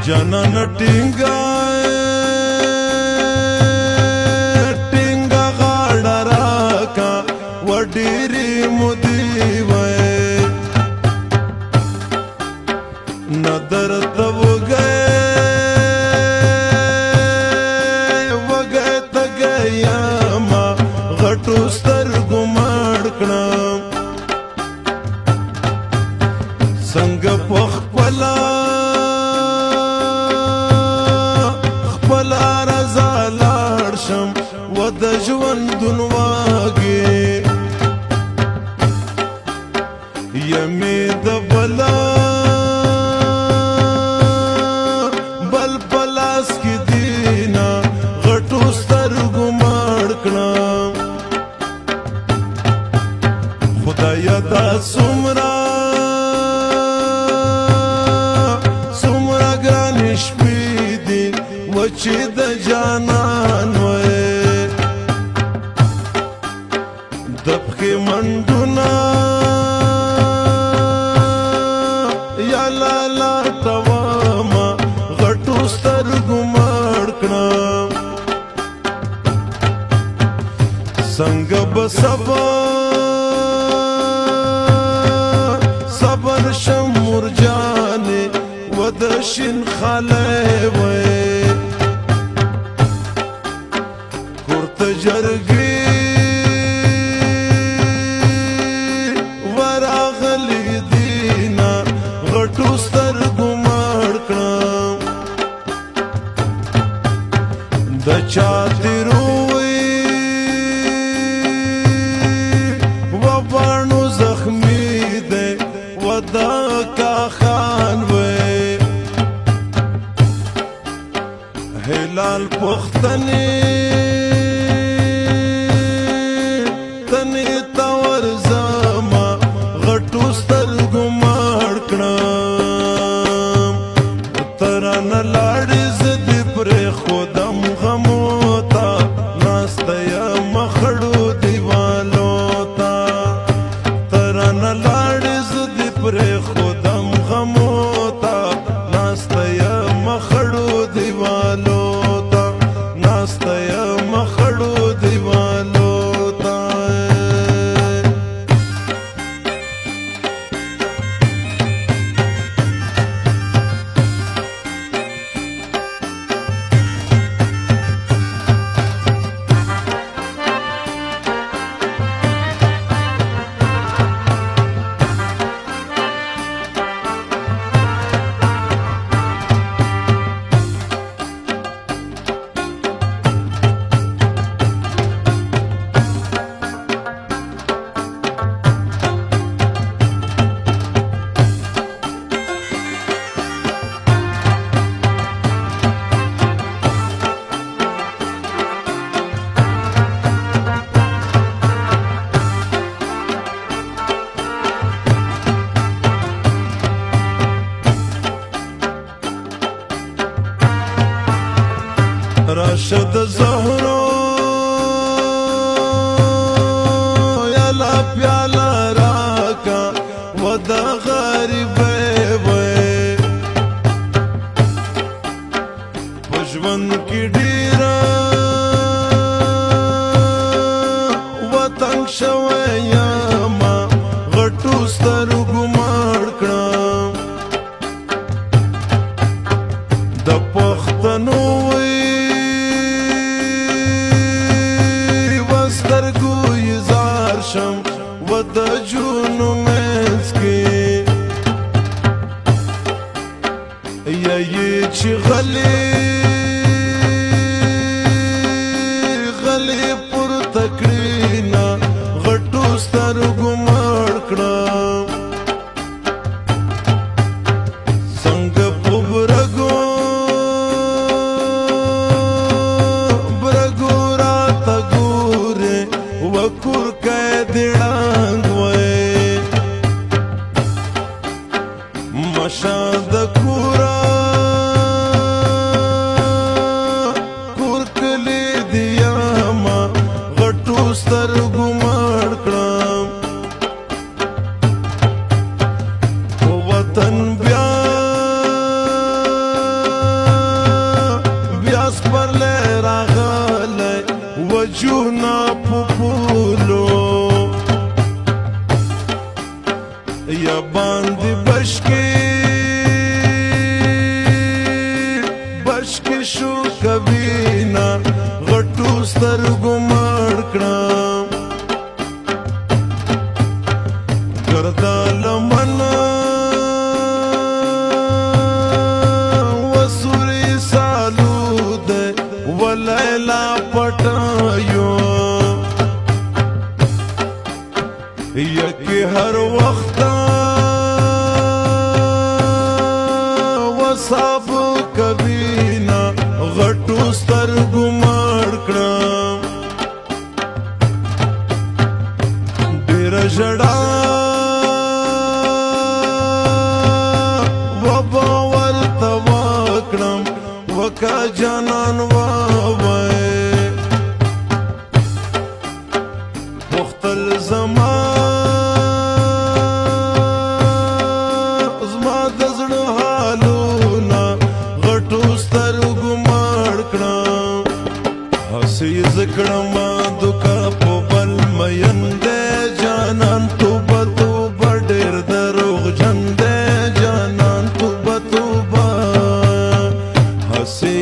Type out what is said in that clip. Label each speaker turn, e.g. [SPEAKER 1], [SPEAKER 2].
[SPEAKER 1] جنان ټینګه ټینګه غاړه راکا و ډېرې مودې وې نه درته وږی تږی یمه غټو سترګو مړ کړم څنګه په خپله رضا لاړ شم و د ژوندون واګې یمې د بل په لاس کې دینه غټو سترګو مړ کړم خدایه دا څومره ګرانې شپې دي چې د جانان وې د پښې منډونه یا لالا ټوامه غټو سترګو مړ کړم څنګه به صبر شم مرجانې و د شین خالی وې جرګې وراغلي دینه غټو سترګو مړ کړم د چا تیروي و باڼو زخمي دی و دا کاخان وې هلال پختنې ترانه لاړې زه دې پرېښودم غمو ته ناسته یم خړو دیوالو ته ترانه لاړې زه دې پرېښودم غمو ته ناسته یم خړو دیوالو ته ناسته یم خړو دیوالو ته راشد زهرو یالا پیالا راکا و دا غریبې وې په ژوند کې ډېره وطن شوی یمه غټو سترګو مړ کړم د پښتنو شم و د جونو منځ کې یې چې غلې پورته کړینه غټو سترګو مړ کړم څنګه په برګو راته ګورې و کور دیړانګ وې مشا د کور کلی دیاما غټو سترګو مړ کړم وطن بیا صاحب کبینا غټو سترګو مړ کړم ډېر ژړا وبا ورته وکړم وکا جانان ووایه پختل زما زما د زړه حالونه غټو سترګو مړ کړم هسې زه کړمه دوکه په بل مین دی جانان توبه توبه ډېر دروغجن دی جانان توبه توبه هسې